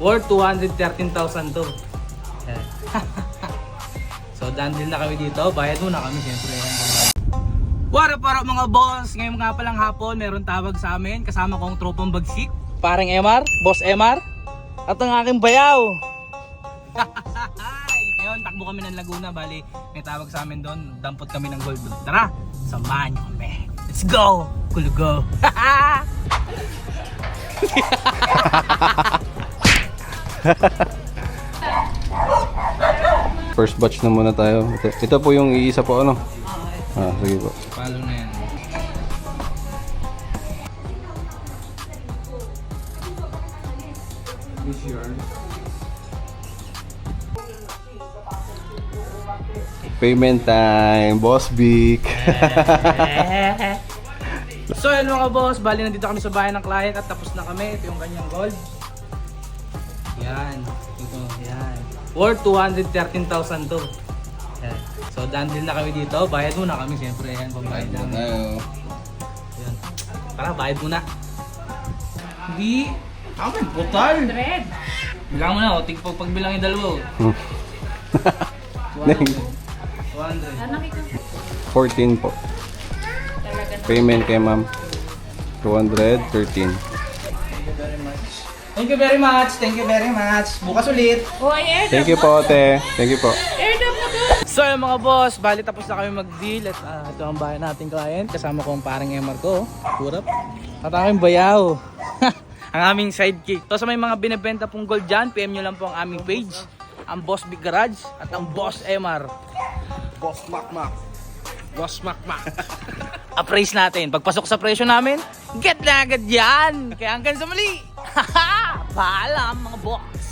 Worth 213,000 to. Yan. So dandil na kami dito. Bayad muna kami siyempre. What up mga boss? Ngayon nga palang hapon, meron tawag sa amin. Kasama kong tropang bagsik. Parang MR, Boss MR. At ang aking bayaw. Ngayon, takbo kami ng Laguna. Bali, may tawag sa amin doon. Dampot kami ng gold doon. Tara, samahan nyo kami. Let's go! Kulugo! First batch na muna tayo. Ito po yung iisa po ano? Sige po. Follow na yan. Payment time, Boss Vic. So yun mga boss, bali nandito kami sa bahay ng client at tapos na kami. Ito yung kanyang gold. Yan. Ito, yan. Worth 213,000 to. Yan. So dandil na kami dito. Bayad muna kami siyempre. Yan, pambayad namin. Yan. Tara, bayad muna. Hindi. Amin, total. 100. Bilang mo na, o. Pagbilang yung dalawa. 200. 14 po. Payment kay ma'am. 213. Thank you very much. Thank you very much. Bukas ulit. Thank you po, ate. Thank you po. So yung mga boss, bali tapos na kami mag-deal at ito ang bahay nating client. Kasama ko ang parang MR ko, Kurap. At aking bayaw. Ang aming sidekick. So sa may mga binibenta pong gold dyan, PM nyo lang po ang aming page. Ang Boss Big Garage at ang Boss MR. Boss Makmak. Boss Makmak. Appraise natin. Pagpasok sa presyo namin, get na agad yan. Kaya hanggang sa muli. Paalam mga boss.